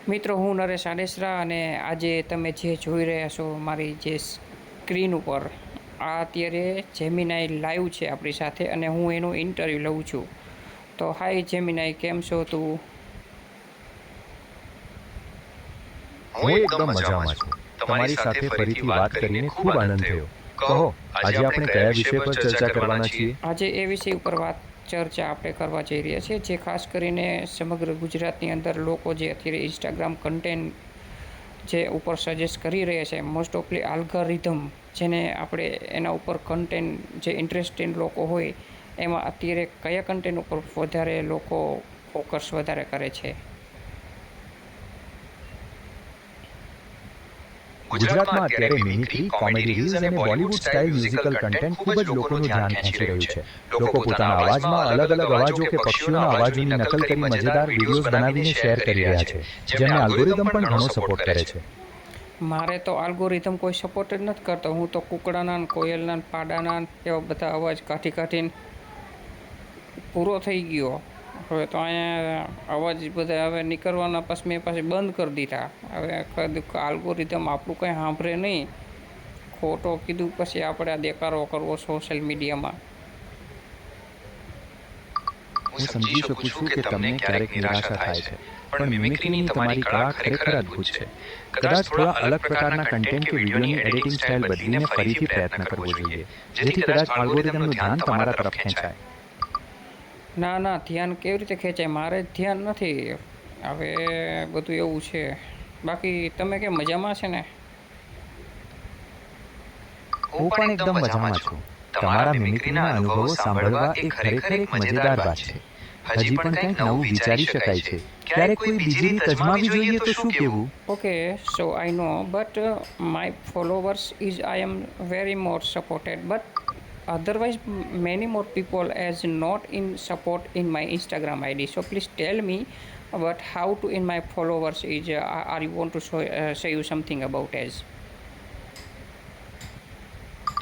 મિત્રો, હું નરેશ આડેસરા અને આજે તમે જે જોઈ રહ્યા છો મારી જે સ્ક્રીન ઉપર આ અત્યારે જેમિનાઈ લાઈવ છે આપણી સાથે અને હું એનું ઇન્ટરવ્યૂ લઉં છું. તો હાય જેમિનાઈ, કેમ છો તું? હું એકદમ મજામાં છું. તમારી સાથે ફરીથી વાત કરીને ખૂબ આનંદ થયો. કહો, આજે આપણે કયા વિષય પર ચર્ચા કરવાના છીએ? આજે એ વિષય ઉપર ચર્ચા આપણે કરવા જઈ રહ્યા છીએ, જે ખાસ કરીને સમગ્ર ગુજરાતની અંદર લોકો જે અત્યારે ઇન્સ્ટાગ્રામ કન્ટેન્ટ જે ઉપર સજેસ્ટ કરી રહ્યા છે, મોસ્ટ ઓફલી આલ્ગોરિધમ, જેને આપણે એના ઉપર કન્ટેન્ટ જે ઇન્ટરેસ્ટેડ લોકો હોય એમાં અત્યારે કયા કન્ટેન્ટ ઉપર વધારે લોકો ફોકસ વધારે કરે છે? ગુજરાતમાં અત્યારે મિમિક્રી, કોમેડી રીલ્સ અને બોલિવૂડ સ્ટાઇલ મ્યુઝિકલ કન્ટેન્ટ ખૂબ જ લોકોનું ધ્યાન ખેંચી રહ્યું છે. લોકો પોતાના અવાજમાં અલગ અલગ અવાજો કે પક્ષીઓના અવાજોની નકલ કરી મજેદાર વિડીયોઝ બનાવીને શેર કરી રહ્યા છે, જેમને આલ્ગોરિધમ પણ ઘણો સપોર્ટ કરે છે. મારે તો આલ્ગોરિધમ કોઈ સપોર્ટ જ નથી કરતો. હું તો કુકડાના, કોયલના, પાડાના એવા બધા અવાજ કાઢીને પૂરો થઈ ગયો. હવે તો અહીંયા અવાજ બધા હવે નીકળવાના પછી મેં પાછી બંધ કરી દીધા. હવે આલ્ગોરિધમ આપણું કંઈ સાંભળે નહીં. ખોટો કીધું પછી આપણે આ દેખાડો કરવો સોશિયલ મીડિયામાં. હું સમજી શકું છું કે તમને ક્યારેક નિરાશા થાય છે, પણ મિમિક્રીની તમારી કળા ખરેખર અદ્ભુત છે. કદાચ થોડા અલગ પ્રકારના કન્ટેન્ટ કે વિડીયોની એડિટિંગ સ્ટાઇલ બદલીને ફરીથી પ્રયત્ન કરવો જોઈએ, જેથી કદાચ આલ્ગોરિધમનું ધ્યાન તમારા તરફ ખેંચાય. ના, ધ્યાન કેવી રીતે ખેંચાય? મારે ધ્યાન નથી. હવે બધું એવું છે. બાકી તમે કે મજામાં છે ને? હું પણ એકદમ મજામાં છું. તમારા મિમિક્રીના અનુભવો સાંભળવા એ ખરેખર એક મજેદાર વાત છે. હજી પણ કંઈક નવું વિચારી શકાય છે. ક્યારેક કોઈ બીજી રીત અજમાવી જોઈએ તો શું કહેવું? Okay, so I know, but my followers is I am very more supported, but otherwise many more people as not in support in my Instagram ID. So please tell me about how to in my followers is are you want to say you something about as?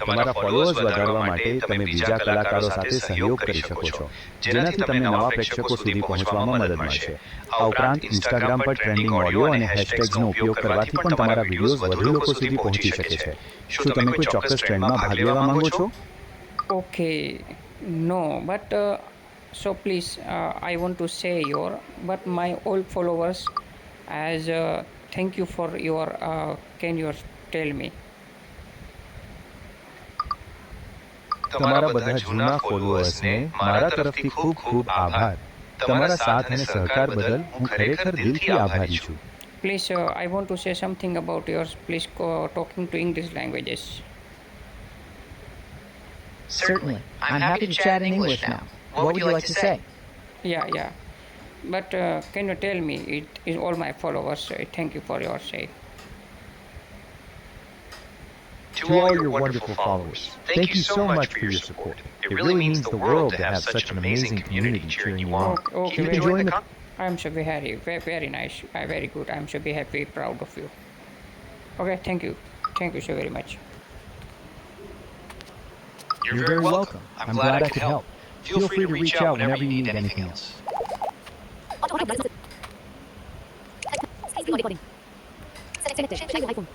તમારા followers વધારવા માટે તમે બીજા કલાકારો સાથે સહયોગ કરી શકો છો, જેનાથી તમને નવા પ્રેક્ષકો સુધી પહોંચવામાં મદદ મળશે. આ ઉપરાંત ઇન્સ્ટાગ્રામ પર ટ્રેન્ડિંગ ઓડિયો અને હેશટેગ્સનો ઉપયોગ કરવાથી પણ તમારા વિડીયોઝ વધુ લોકો સુધી પહોંચી શકે છે. શું તમે કોઈ ચોક્કસ ટ્રેન્ડમાં ભાગ લેવા માંગો છો? Okay, no, but so please, I want to say but my all followers as thank you for your can you tell me? તમારા બધા જૂના ફોલોઅર્સને મારા તરફથી ખૂબ ખૂબ આભાર. તમારા સાથ અને સહકાર બદલ હું ખરેખર દિલથી આભારી છું. Please, I want to say something about yours. Please talking to English languages. Certainly. I'm happy to chat in English now. What would you like to say? Yeah. But can you tell me, it is all my followers, thank you for your say. To all your wonderful followers, thank you so much for your support. It really means the world to have such an amazing community cheering you on. Okay, Keep enjoying the I'm so very nice, very good. I'm so happy, proud of you. Okay, thank you so very much. You're very welcome. I'm glad I could help. Feel free to reach out whenever you need anything else. Recording. Select iPhone.